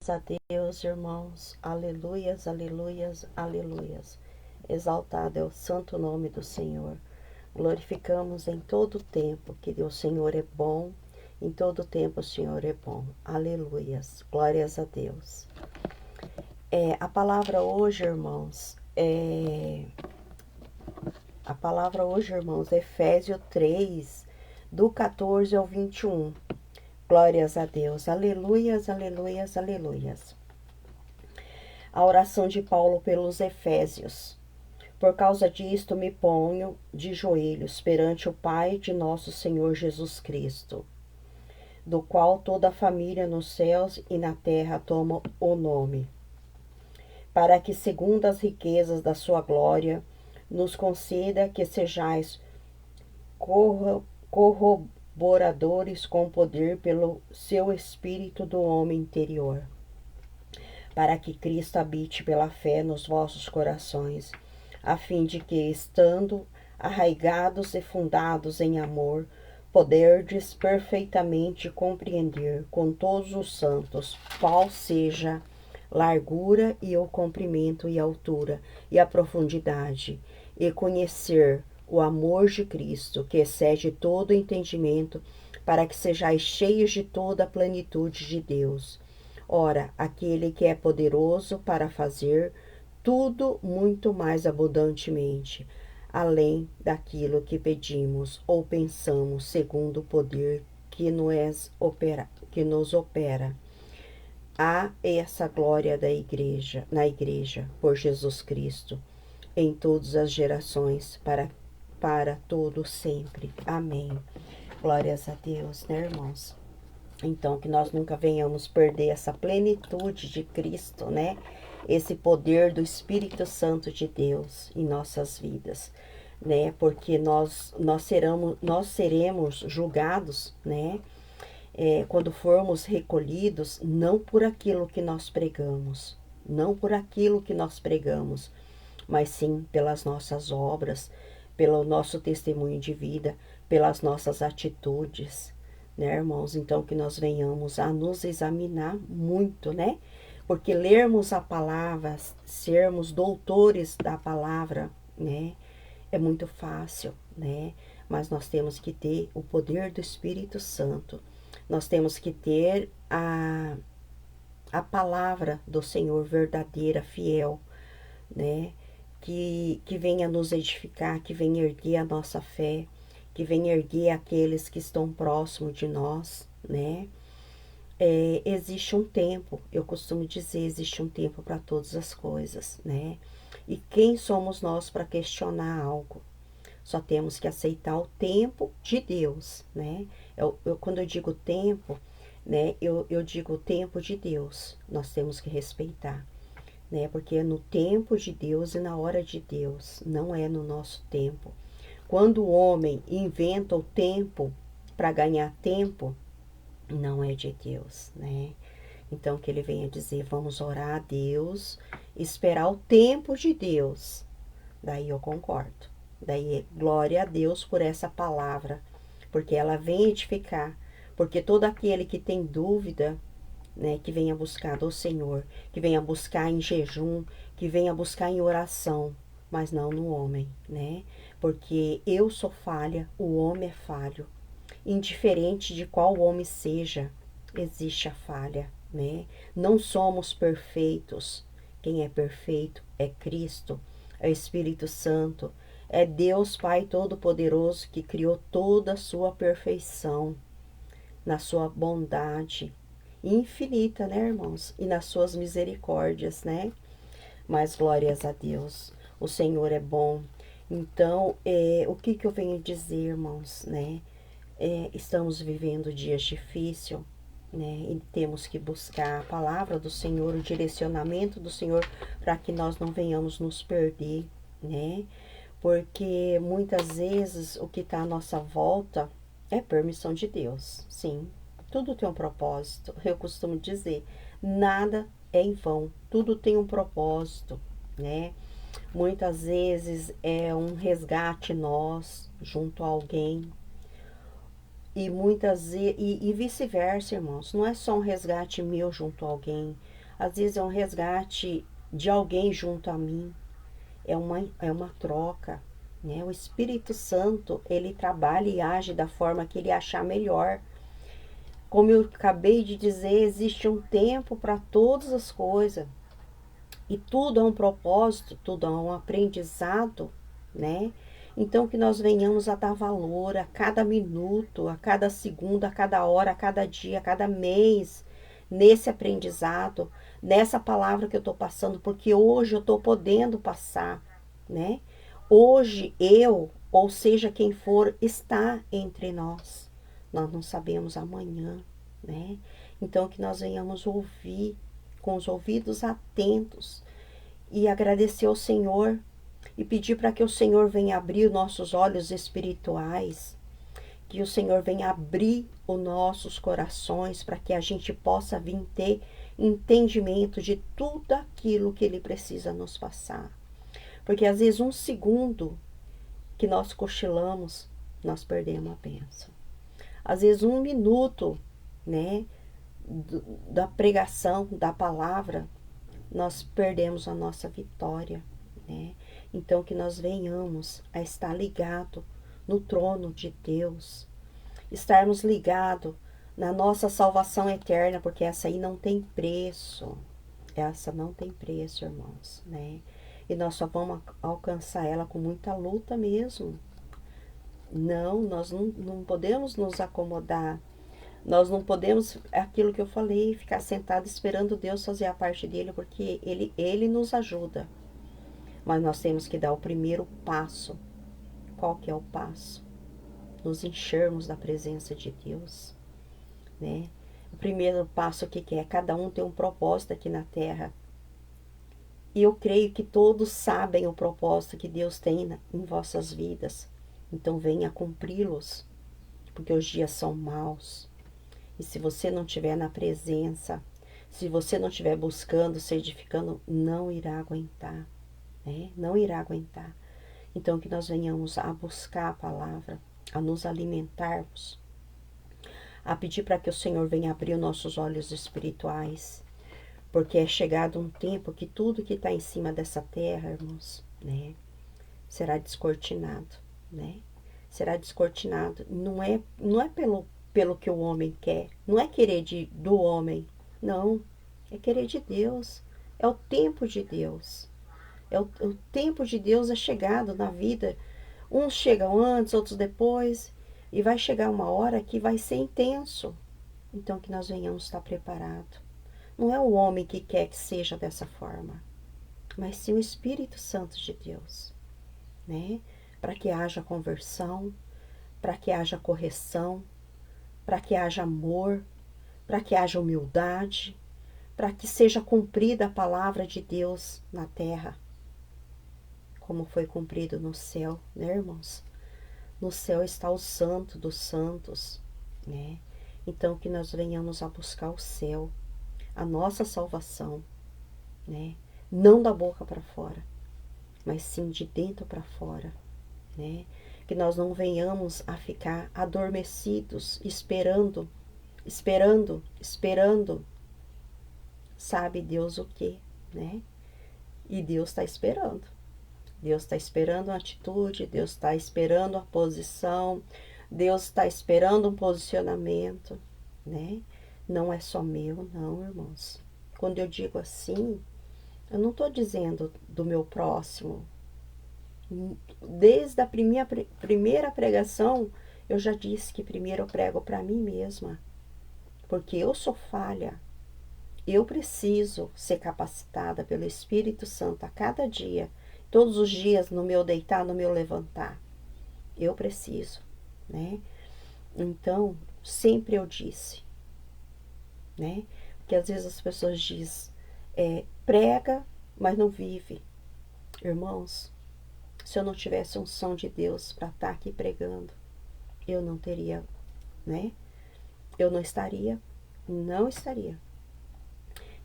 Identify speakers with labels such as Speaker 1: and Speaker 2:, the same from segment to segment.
Speaker 1: A Deus, irmãos, aleluias, aleluias, aleluias. Exaltado é o santo nome do Senhor. Glorificamos em todo tempo que o Senhor é bom, em todo tempo o Senhor é bom. Aleluias, glórias a Deus. A palavra hoje, irmãos, é Efésios 3, do 14 ao 21. Glórias a Deus, aleluias, aleluias, aleluias. A oração de Paulo pelos Efésios. Por causa disto me ponho de joelhos perante o Pai de nosso Senhor Jesus Cristo, do qual toda a família nos céus e na terra toma o nome, para que, segundo as riquezas da sua glória, nos conceda que sejais corroboradores com poder pelo seu Espírito do homem interior, para que Cristo habite pela fé nos vossos corações, a fim de que, estando arraigados e fundados em amor, poderdes perfeitamente compreender com todos os santos qual seja largura e o comprimento e a altura e a profundidade, e conhecer o amor de Cristo, que excede todo entendimento, para que sejais cheios de toda a plenitude de Deus. Ora, aquele que é poderoso para fazer tudo muito mais abundantemente, além daquilo que pedimos ou pensamos, segundo o poder que nos opera. Há essa glória na igreja, por Jesus Cristo, em todas as gerações, para todo sempre. Amém. Glórias a Deus, né, irmãos? Então, que nós nunca venhamos perder essa plenitude de Cristo, né? Esse poder do Espírito Santo de Deus em nossas vidas, né? Porque nós seremos julgados, né? Quando formos recolhidos, não por aquilo que nós pregamos, mas sim pelas nossas obras, pelo nosso testemunho de vida, pelas nossas atitudes, né, irmãos? Então, que nós venhamos a nos examinar muito, né? Porque lermos a palavra, sermos doutores da palavra, né? É muito fácil, né? Mas nós temos que ter o poder do Espírito Santo. Nós temos que ter a palavra do Senhor verdadeira, fiel, né? Que venha nos edificar, que venha erguer a nossa fé, que venha erguer aqueles que estão próximos de nós, né? Existe um tempo, eu costumo dizer, existe um tempo para todas as coisas, né? E quem somos nós para questionar algo? Só temos que aceitar o tempo de Deus, né? Quando eu digo tempo, né? Eu digo o tempo de Deus, nós temos que respeitar, né? Porque é no tempo de Deus e na hora de Deus, não é no nosso tempo. Quando o homem inventa o tempo para ganhar tempo, não é de Deus, né? Então, que ele venha dizer, vamos orar a Deus, esperar o tempo de Deus. Daí eu concordo. Daí, glória a Deus por essa palavra, porque ela vem edificar. Porque todo aquele que tem dúvida, né, que venha buscar do Senhor, que venha buscar em jejum, que venha buscar em oração, mas não no homem, né? Porque eu sou falha, o homem é falho. Indiferente de qual homem seja, existe a falha, né? Não somos perfeitos. Quem é perfeito é Cristo, é o Espírito Santo, é Deus Pai Todo-Poderoso que criou toda a sua perfeição na sua bondade infinita, né, irmãos? E nas suas misericórdias, né? Mas glórias a Deus, o Senhor é bom. Então, o que eu venho dizer, irmãos, né? Estamos vivendo dias difíceis, né? E temos que buscar a palavra do Senhor, o direcionamento do Senhor, para que nós não venhamos nos perder, né? Porque muitas vezes o que está à nossa volta é permissão de Deus, sim. Tudo tem um propósito. Eu costumo dizer, nada é em vão, tudo tem um propósito, né? Muitas vezes é um resgate nós junto a alguém, E muitas e vice-versa, irmãos. Não é só um resgate meu junto a alguém. Às vezes é um resgate de alguém junto a mim. É uma troca, né? O Espírito Santo, ele trabalha e age da forma que ele achar melhor. Como eu acabei de dizer, existe um tempo para todas as coisas. E tudo é um propósito, tudo é um aprendizado, né? Então que nós venhamos a dar valor a cada minuto, a cada segundo, a cada hora, a cada dia, a cada mês, nesse aprendizado, nessa palavra que eu estou passando, porque hoje eu estou podendo passar, né? Hoje eu, ou seja, quem for, está entre nós. Nós não sabemos amanhã, né? Então que nós venhamos ouvir com os ouvidos atentos e agradecer ao Senhor e pedir para que o Senhor venha abrir os nossos olhos espirituais, que o Senhor venha abrir os nossos corações para que a gente possa vir ter entendimento de tudo aquilo que Ele precisa nos passar. Porque às vezes um segundo que nós cochilamos, nós perdemos a bênção. Às vezes um minuto, né, da pregação, da palavra, nós perdemos a nossa vitória, né? Então que nós venhamos a estar ligado no trono de Deus, estarmos ligados na nossa salvação eterna, porque essa aí não tem preço, essa não tem preço, irmãos, né? E nós só vamos alcançar ela com muita luta mesmo. Não, nós não podemos nos acomodar. Nós não podemos, é aquilo que eu falei, ficar sentado esperando Deus fazer a parte dele, porque ele nos ajuda. Mas nós temos que dar o primeiro passo. Qual que é o passo? Nos enchermos da presença de Deus, né? O primeiro passo, o que é? Cada um tem um propósito aqui na terra. E eu creio que todos sabem o propósito que Deus tem em vossas vidas. Então venha cumpri-los, porque os dias são maus. E se você não estiver na presença, se você não estiver buscando, se edificando, não irá aguentar, né? Não irá aguentar. Então que nós venhamos a buscar a palavra, a nos alimentarmos, a pedir para que o Senhor venha abrir os nossos olhos espirituais, porque é chegado um tempo que tudo que está em cima dessa terra, irmãos, né, será descortinado, né? Será descortinado. Não é pelo que o homem quer, não é querer do homem, não, é querer de Deus, é o tempo de Deus, o tempo de Deus é chegado na vida, uns chegam antes, outros depois, e vai chegar uma hora que vai ser intenso, então que nós venhamos estar preparados. Não é o homem que quer que seja dessa forma, mas sim o Espírito Santo de Deus, né? Para que haja conversão, para que haja correção, para que haja amor, para que haja humildade, para que seja cumprida a palavra de Deus na terra, como foi cumprido no céu, né, irmãos? No céu está o santo dos santos, né? Então que nós venhamos a buscar o céu, a nossa salvação, né? Não da boca para fora, mas sim de dentro para fora, né? Que nós não venhamos a ficar adormecidos, esperando, sabe Deus o quê, né? E Deus está esperando. Deus está esperando uma atitude, Deus está esperando a posição, Deus está esperando um posicionamento, né? Não é só meu, não, irmãos. Quando eu digo assim, eu não estou dizendo do meu próximo. Desde a primeira pregação, eu já disse que primeiro eu prego para mim mesma, porque eu sou falha. Eu preciso ser capacitada pelo Espírito Santo a cada dia, todos os dias, no meu deitar, no meu levantar. Eu preciso, né? Então, sempre eu disse, né? Porque às vezes as pessoas dizem, prega, mas não vive. Irmãos, se eu não tivesse unção de Deus para estar aqui pregando, eu não teria, né? Eu não estaria.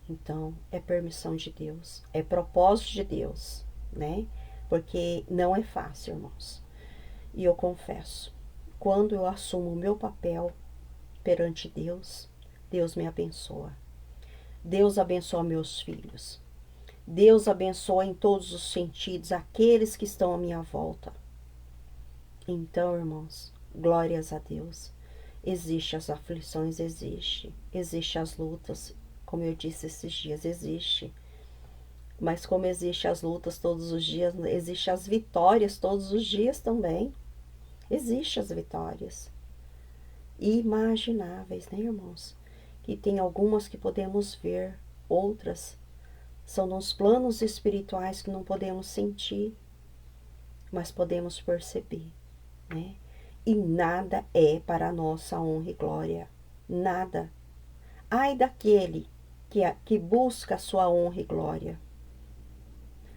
Speaker 1: Então, é permissão de Deus, é propósito de Deus, né? Porque não é fácil, irmãos. E eu confesso, quando eu assumo o meu papel perante Deus, Deus me abençoa. Deus abençoa meus filhos. Deus abençoa em todos os sentidos aqueles que estão à minha volta. Então, irmãos, glórias a Deus. Existe as aflições, existe as lutas, como eu disse esses dias, existe. Mas como existe as lutas todos os dias, existe as vitórias todos os dias também. Existe as vitórias imagináveis, né, irmãos? Que tem algumas que podemos ver, outras são nos planos espirituais que não podemos sentir, mas podemos perceber, né? E nada é para a nossa honra e glória. Nada. Ai daquele que busca a sua honra e glória.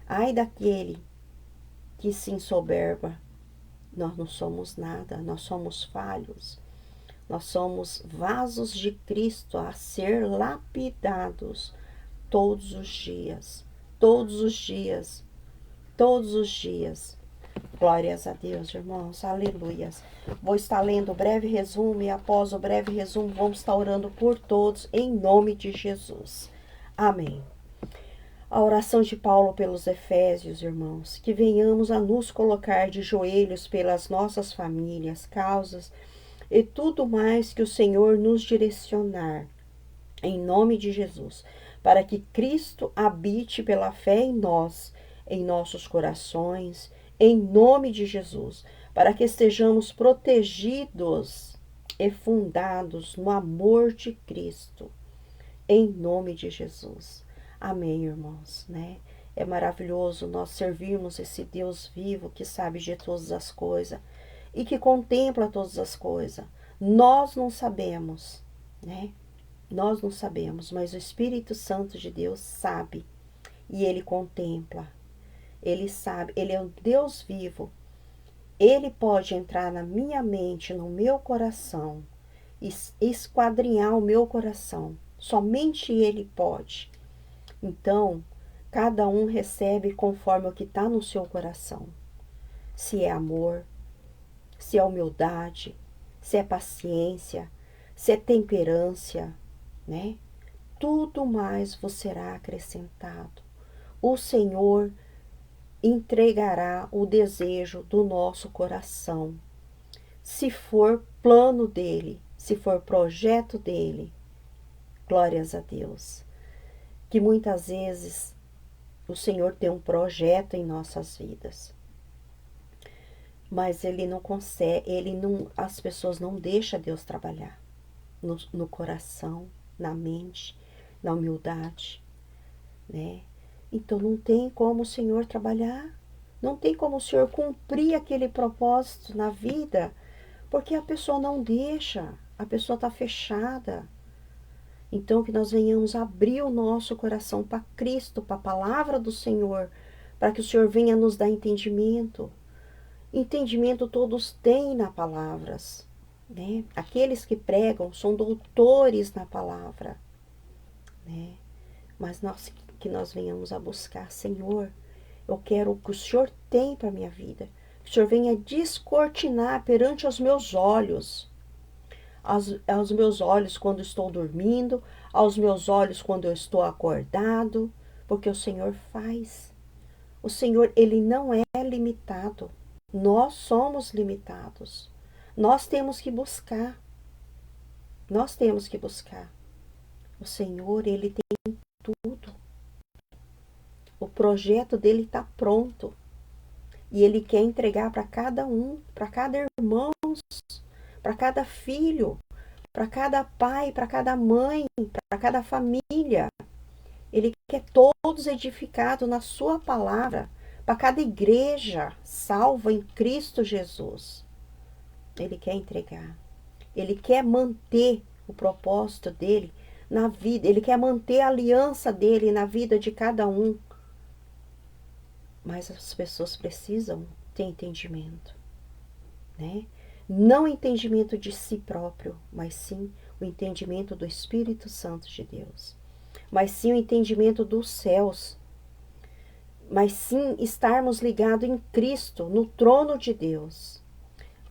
Speaker 1: Ai daquele que se ensoberba. Nós não somos nada, nós somos falhos. Nós somos vasos de Cristo a ser lapidados todos os dias, todos os dias, todos os dias. Glórias a Deus, irmãos, aleluias. Vou estar lendo o breve resumo e após o breve resumo vamos estar orando por todos em nome de Jesus. Amém. A oração de Paulo pelos Efésios, irmãos, que venhamos a nos colocar de joelhos pelas nossas famílias, causas e tudo mais que o Senhor nos direcionar, em nome de Jesus, para que Cristo habite pela fé em nós, em nossos corações, em nome de Jesus, para que estejamos protegidos e fundados no amor de Cristo, em nome de Jesus. Amém, irmãos, né? É maravilhoso nós servirmos esse Deus vivo que sabe de todas as coisas e que contempla todas as coisas. Nós não sabemos, né? Nós não sabemos, mas o Espírito Santo de Deus sabe e ele contempla. Ele sabe, ele é um Deus vivo. Ele pode entrar na minha mente, no meu coração, esquadrinhar o meu coração. Somente ele pode. Então, cada um recebe conforme o que está no seu coração. Se é amor, se é humildade, se é paciência, se é temperância, né? Tudo mais vos será acrescentado. O Senhor entregará o desejo do nosso coração. Se for plano dele, se for projeto dele, glórias a Deus. Que muitas vezes o Senhor tem um projeto em nossas vidas, mas ele não consegue, as pessoas não deixam Deus trabalhar no coração, na mente, na humildade, né? Então não tem como o Senhor trabalhar, não tem como o Senhor cumprir aquele propósito na vida, porque a pessoa não deixa, a pessoa está fechada. Então que nós venhamos abrir o nosso coração para Cristo, para a palavra do Senhor, para que o Senhor venha nos dar entendimento. Entendimento todos têm na palavras, né? Aqueles que pregam são doutores na palavra, né? Mas que nós venhamos a buscar, Senhor, eu quero o que o Senhor tem para a minha vida. Que o Senhor venha descortinar perante os meus olhos. Aos meus olhos quando estou dormindo, aos meus olhos quando eu estou acordado, porque o Senhor faz. O Senhor, ele não é limitado. Nós somos limitados. Nós temos que buscar. Nós temos que buscar. O Senhor, ele tem tudo. O projeto dele está pronto. E ele quer entregar para cada um, para cada irmão, para cada filho, para cada pai, para cada mãe, para cada família. Ele quer todos edificados na sua palavra, para cada igreja salva em Cristo Jesus. Ele quer entregar. Ele quer manter o propósito dele na vida. Ele quer manter a aliança dele na vida de cada um. Mas as pessoas precisam ter entendimento, né? Não entendimento de si próprio, mas sim o entendimento do Espírito Santo de Deus. Mas sim o entendimento dos céus. Mas sim estarmos ligados em Cristo, no trono de Deus.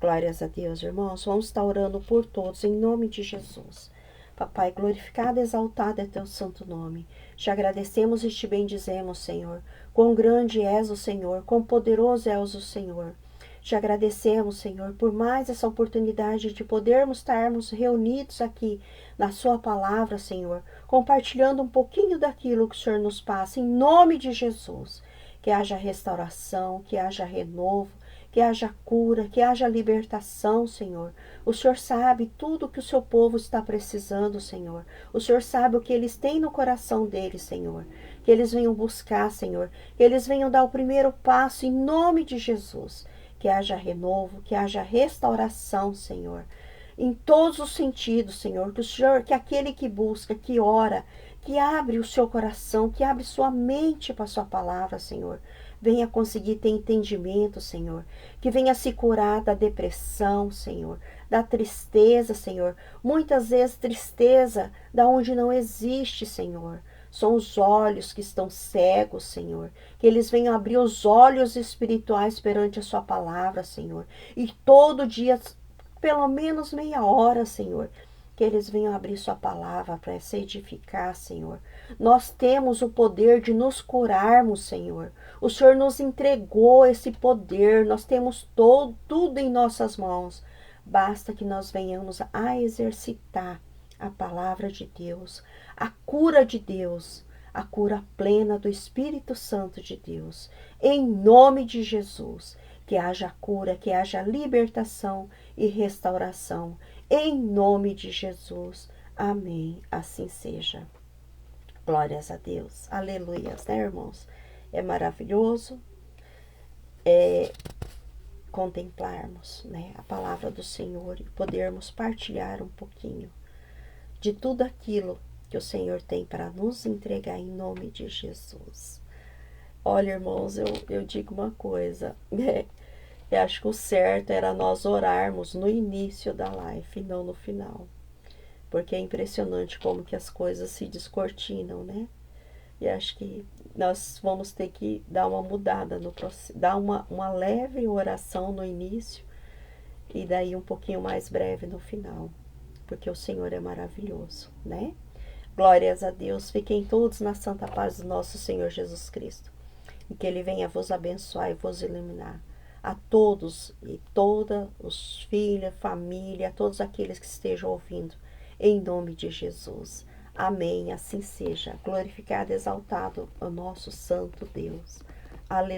Speaker 1: Glórias a Deus, irmãos. Vamos estar orando por todos, em nome de Jesus. Papai, glorificado e exaltado é teu santo nome. Te agradecemos e te bendizemos, Senhor. Quão grande és o Senhor, quão poderoso és o Senhor. Te agradecemos, Senhor, por mais essa oportunidade de podermos estarmos reunidos aqui na sua palavra, Senhor, compartilhando um pouquinho daquilo que o Senhor nos passa, em nome de Jesus. Que haja restauração, que haja renovo, que haja cura, que haja libertação, Senhor. O Senhor sabe tudo que o seu povo está precisando, Senhor. O Senhor sabe o que eles têm no coração deles, Senhor. Que eles venham buscar, Senhor. Que eles venham dar o primeiro passo em nome de Jesus. Que haja renovo, que haja restauração, Senhor. Em todos os sentidos, Senhor. Que o Senhor, que aquele que busca, que ora, que abre o seu coração, que abre sua mente para a sua palavra, Senhor. Venha conseguir ter entendimento, Senhor. Que venha se curar da depressão, Senhor. Da tristeza, Senhor. Muitas vezes tristeza da onde não existe, Senhor. São os olhos que estão cegos, Senhor. Que eles venham abrir os olhos espirituais perante a sua palavra, Senhor. E todo dia, pelo menos meia hora, Senhor, que eles venham abrir sua palavra para se edificar, Senhor. Nós temos o poder de nos curarmos, Senhor. O Senhor nos entregou esse poder, nós temos tudo em nossas mãos. Basta que nós venhamos a exercitar a palavra de Deus, a cura de Deus, a cura plena do Espírito Santo de Deus. Em nome de Jesus, que haja cura, que haja libertação e restauração. Em nome de Jesus. Amém. Assim seja. Glórias a Deus. Aleluias, né, irmãos? É maravilhoso contemplarmos, né, a palavra do Senhor e podermos partilhar um pouquinho de tudo aquilo que o Senhor tem para nos entregar em nome de Jesus. Olha, irmãos, eu digo uma coisa, né? Eu acho que o certo era nós orarmos no início da live e não no final. Porque é impressionante como que as coisas se descortinam, né? E acho que nós vamos ter que dar uma mudada no processo, dar uma leve oração no início e daí um pouquinho mais breve no final. Porque o Senhor é maravilhoso, né? Glórias a Deus. Fiquem todos na santa paz do nosso Senhor Jesus Cristo. E que Ele venha vos abençoar e vos iluminar. A todos e todas os filhos, família, a todos aqueles que estejam ouvindo, em nome de Jesus. Amém, assim seja. Glorificado e exaltado o nosso santo Deus. Aleluia.